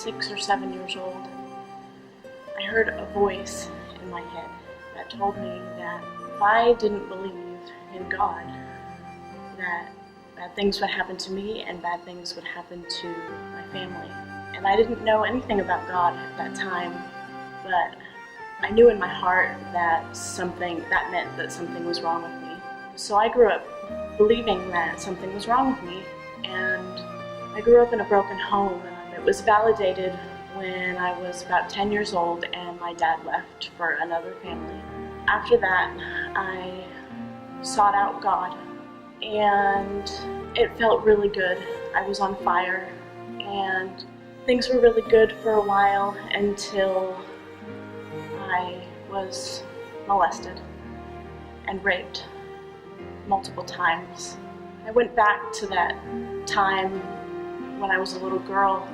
6 or 7 years old, I heard a voice in my head that told me that if I didn't believe in God, that bad things would happen to me and bad things would happen to my family. And I didn't know anything about God at that time, but I knew in my heart that meant that something was wrong with me. So I grew up believing that something was wrong with me, and I grew up in a broken home. It was validated when I was about 10 years old and my dad left for another family. After that, I sought out God, and it felt really good. I was on fire, and things were really good for a while until I was molested and raped multiple times. I went back to that time when I was a little girl,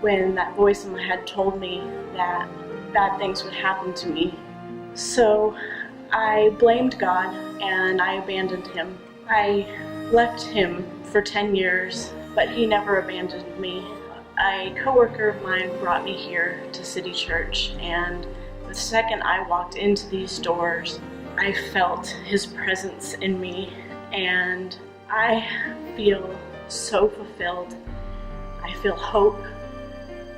when that voice in my head told me that bad things would happen to me. So I blamed God and I abandoned him. I left him for 10 years, but he never abandoned me. A coworker of mine brought me here to City Church, and the second I walked into these doors, I felt his presence in me, and I feel so fulfilled. I feel hope,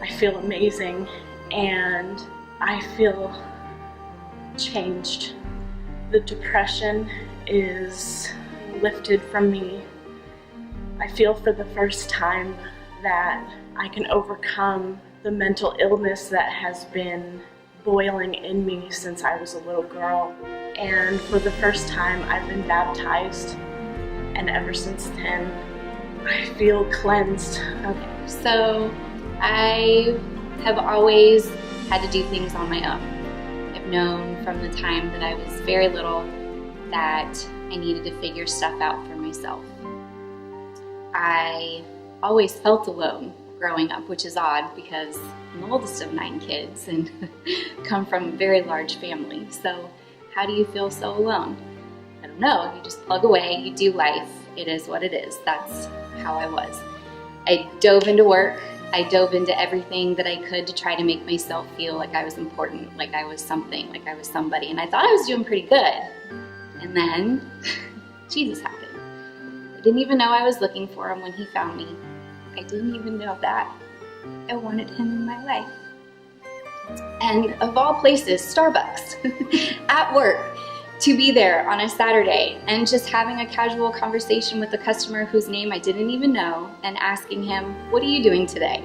I feel amazing, and I feel changed. The depression is lifted from me. I feel for the first time that I can overcome the mental illness that has been boiling in me since I was a little girl. And for the first time, I've been baptized, and ever since then, I feel cleansed. Okay, so I have always had to do things on my own. I've known from the time that I was very little that I needed to figure stuff out for myself. I always felt alone growing up, which is odd because I'm the oldest of 9 kids and come from a very large family. So how do you feel so alone? I don't know. You just plug away, you do life. It is what it is. That's how I was. I dove into work. I dove into everything that I could to try to make myself feel like I was important, like I was something, like I was somebody. And I thought I was doing pretty good. And then Jesus happened. I didn't even know I was looking for him when he found me. I didn't even know that I wanted him in my life. And of all places, Starbucks at work, to be there on a Saturday and just having a casual conversation with a customer whose name I didn't even know and asking him, "What are you doing today?"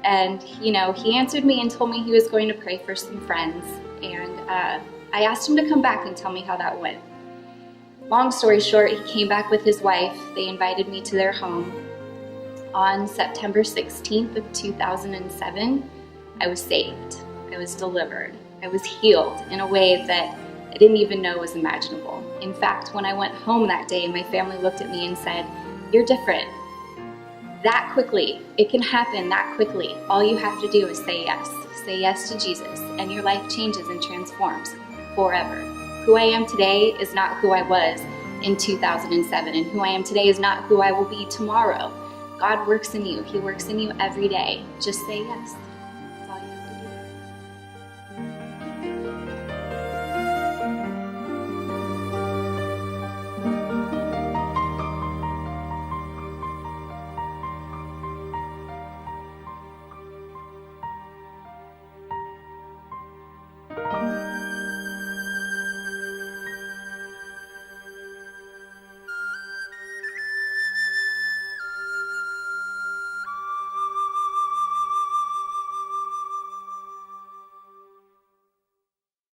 And he answered me and told me he was going to pray for some friends. And I asked him to come back and tell me how that went. Long story short, he came back with his wife. They invited me to their home. On September 16th of 2007, I was saved. I was delivered. I was healed in a way that I didn't even know was imaginable. In fact, when I went home that day, my family looked at me and said, "You're different." That quickly, it can happen that quickly. All you have to do is say yes. Say yes to Jesus, and your life changes and transforms forever. Who I am today is not who I was in 2007, and who I am today is not who I will be tomorrow. God works in you. He works in you every day. Just say yes.